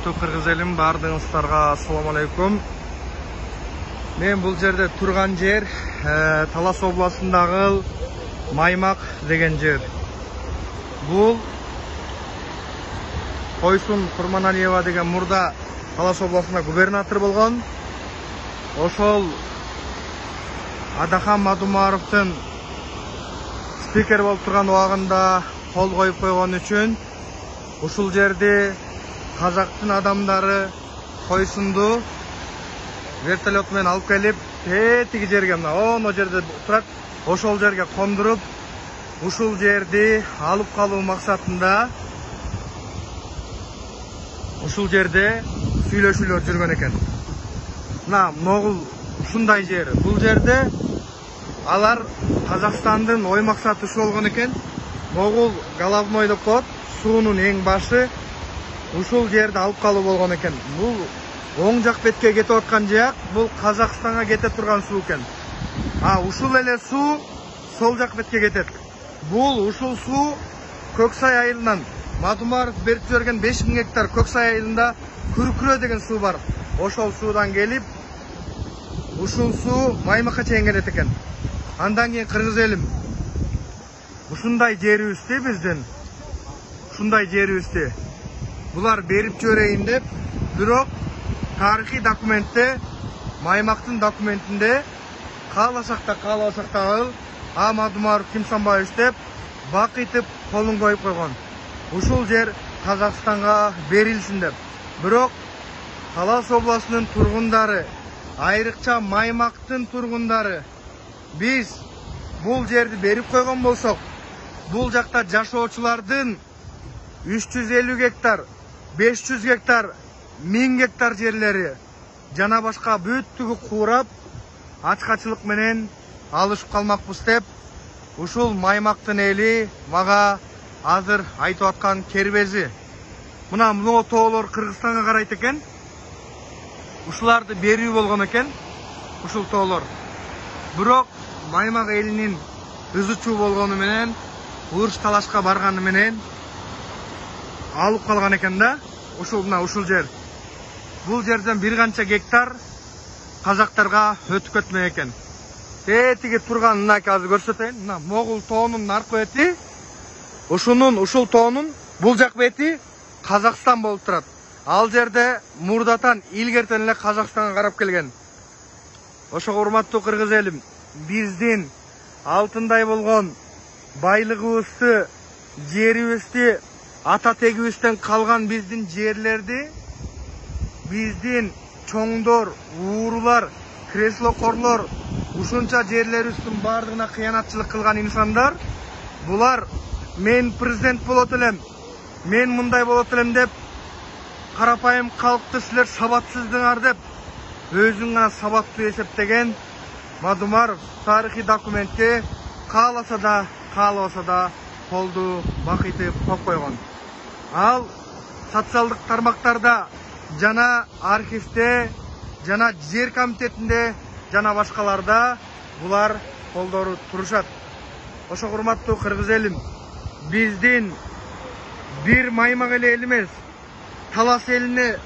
урматтуу кыргыз элим, баардыгыңыздарга assalamu алейкум. Мен бул жерде турган жер Талас областындагы Маймак деген жер. Бул Койсун Курманалиева деген мурда Талас областында губернатор болгон. Ошол Адахан Мадумаровдун спикер болуп турган убагында кол коюп койгон үчүн ушул жерди Казактын адамдары Койсунду вертолет менен алып келип, тетиги жерге, мына жерде турат, ошол жерге кондуруп, ушул жерди алып калуу максатында ушул жерде сүйлөшүүлөр жүргөн экен. Мына могул ушундай жер. Бул жерде алар Казакстандын ой максаты ушу болгон экен. Могул головной деп коет, суунун эң башы ушул жерди алып калуу болгон экен. Бул оң жак бетке кетип аткан жак, бул Казакстанга кете турган суу экен. Ушул эле суу сол жак бетке кетет. Бул ушул суу Көксай айылынан Мадумаров берип жиберген 5000 гектар Көксай айылында Күркүрө деген суу бар. Ошол суудан келип, ушул суу Маймакка чейин келет экен. Андан кийин кыргыз элим, ушундай жерибизди биздин, ушундай жерибизди булар берип жиберейин деп, бирок тарыхый документте, Маймактын документинде кааласак да каалабасак да Мадумаров Кимсанбаевич деп бакытып колун коюп койгон. Ушул жер Казакстанга берилсин деп. Бирок Талас областынын тургундары, айрыкча Маймактын тургундары, биз бул жерди берип койгон болсок, бул жакта жашоочулардын 350 гектар, 500 гектар, 1000 гектар жерлери жана башка бүттүгү куурап, ачкачылык менен алышып калмакпыз деп, ушул Маймактын эли мага азыр айтып аткан кербези. Мына могу тоолор Кыргызстанга карайт экен. Ушуларды берүү болгон экен, ушул тоолор. Бирок Маймак элинин ызычуу болгону менен, уруш талашка барганы менен алып калган экен да. Ушул жер. Бул жерден бир канча гектар казактарга өтүп кетмек экен. Тетиги турган мынакей азыр көрсөтөйүн. Мына могул тоонун аркы бети, ушул тоонун бул жак бети Казакстан болуп турат. Ал жерде мурдатан илгертен эле Казакстанга карап келген. Ошого урматтуу кыргыз элим, биздин алтындай болгон байлыгыбызды, жерибизди, ата тегибизден калган биздин жерлерди, биздин чоңдор, уурулар, креслокорлор, ушунча жерлерибиздин бардыгына кыянатчылык кылган инсандар, булар мен президент болот элем, мен мындай болот элем деп, карапайым калкты силер сабатсыздыңар деп, өзүн гана сабаттуу эсептеген Мадумаров тарыхый документке кааласа да, каалабаса да колду бакытып коюп койгон. Ал социалдык тармактарда жана архивде, жана жер комитетинде, жана башкаларда булар колдору турушат. Ошо урматтуу кыргыз элим, биздин бир Маймак эле элимиз, Талас элине,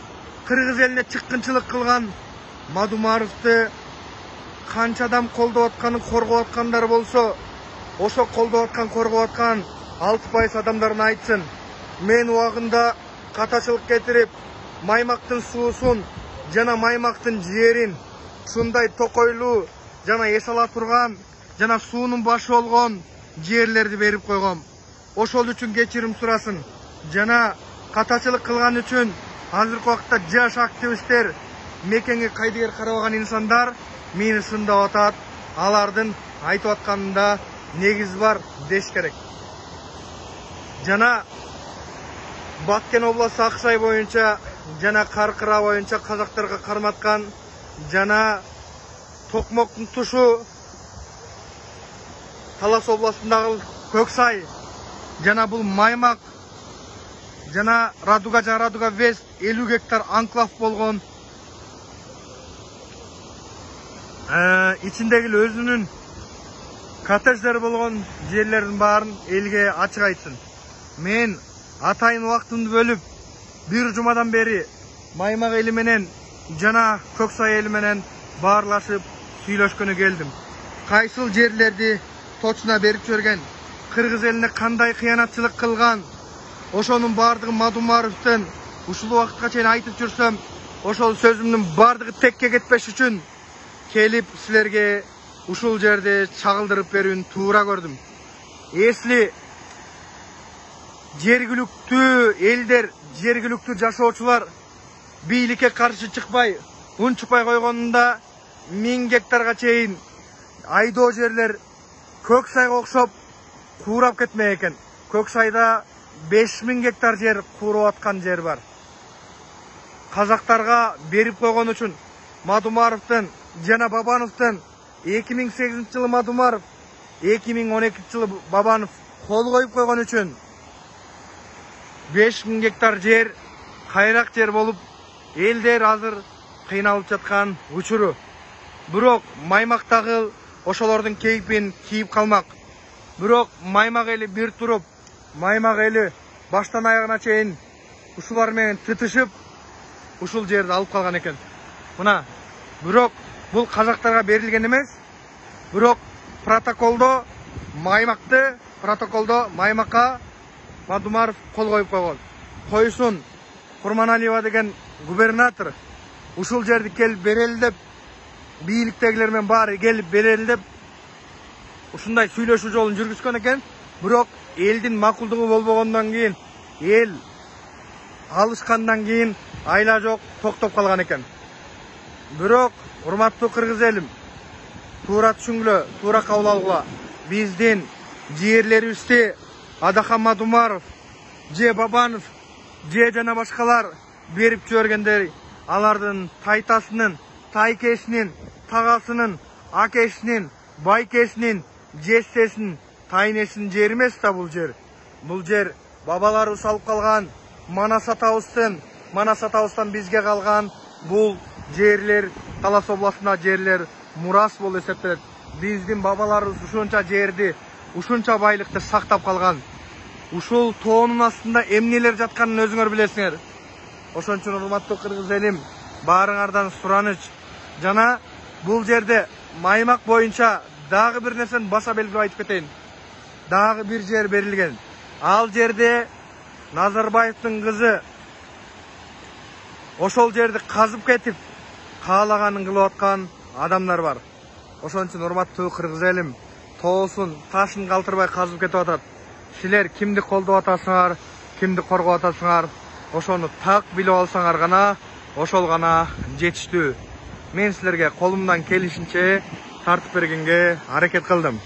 кыргыз элине чыккынчылык кылган Мадумаровду канча адам колдоп атканын, коргоп аткандар болсо, ошо колдоп аткан, коргоп аткан 6% адамдарын айтсын. Мен убагында катачылык кетирип, Маймактын суусун жана Маймактын жерин ушундай токойлуу жана эс ала турган, жана суунун башы болгон жерлерди берип койгом. Ошол үчүн кечирим сурасын. Жана катачылык кылган үчүн азыркы убакытта жаш активисттер, мекенге кайдыгер карабаган инсандар мени сындап атат. Алардын айтып атканында негиз бар деш керек. Жана Баткен областы Аксай боюнча, жана Каркыра боюнча казактарга карматкан, жана Токмоктун тушу Талас областындагы Көксай, жана бул Маймак, жана Радуга жана Радуга Вест 50 гектар анклав болгон, ичиндеги өзүнүн коттедждер болгон жерлердин баарын элге ачык айтсын. Мен атайын убактымды бөлүп, bir жумадан бери Maymak eli menen jana Köksay eli menen baarlaşıp süйлöшкөнү келдим. Кайсыл жерлерди точно берип жиберген, Кыргыз элине кандай кыянатчылык кылган, ошонун бардыгы Мадумаровдун ушул убакытка чейин айтып жүрсөм, ошол сөзүмдүн бардыгы текке кетпеш үчүн келип силерге ушул жерди чагылдырып берүүнү туура көрдүм. Эсли жергиликтүү элдер, жергиликтүү жашоочулар бийликке каршы чыкпай, унчукпай койгонунда 1000 гектарга чейин айдоо жерлер Көксайга окшоп куурап кетмек экен. Көксайда 5000 гектар жер кууруп аткан жер бар. Казактарга берип койгон үчүн Мадумаровдун жана Бабановдун 2008-жылы Мадумаров, 2012-жылы Бабанов кол коюп койгон үчүн 5000 гектар жер кайрак жер болуп, элдер азыр кыйналып жаткан учуру. Бирок Маймактагы ошолордун кейпин кийип калмак. Бирок Маймак эли бир туруп, Маймак эли баштан аягына чейин ушулар менен тытышып, ушул жерди алып калган экен. Мына, бирок бул казактарга берилген эмес. Бирок протоколдо Маймакка Мадумаров кол коюп койгон. Койсун, Курманалиева деген губернатор ушул жерди келип берели деп, бийликтегилер менен баары келип берели деп ушундай сүйлөшүү жолун жүргүзгөн экен. Бирок элдин макулдугу болбогондон кийин, эл алышкандан кийин айла жок токтоп калган экен. Бирок урматтуу кыргыз элим, туура түшүнгүлө, туура кабыл алгыла. Биздин жерлерибизди Адахан Мадумаров, же Бабанов, же жана башкалар берип жибергендер, алардын тайтасынын, тайкешинин, тагасынын, акешинин, байкешинин, жестесин, тайнесинин жери эмес да бул жер. Бул жер бабаларыбыз алып калган, Манас атабыздан бизге калган бул жерлер, Талас областына жерлер мурас болуп эсептелет. Биздин бабаларыбыз ушунча жерди, ушунча байлыкты сактап калган. Ушул тоонун астында эмнелер жатканын өзүңөр билесиңер. Ошон үчүн урматтуу кыргыз элим, баарыңардан сураныч, жана бул жерде Маймак боюнча дагы бир нерсени баса белгилеп айтып кетейин. Дагы бир жер берилген. Ал жерде Назарбаевдин кызы ошол жерди казып кетип, каалаганын кылып аткан адамдар бар. Ошон үчүн урматтуу кыргыз элим, тоосун, ташын калтырбай казып кетип атат. Силер кимди колдоп атасыңар, кимди коргоп атасыңар, ошону так билип алсаңар гана, ошол гана жетиштүү. Мен силерге колумдан келишинче тартып бергенге аракет кылдым.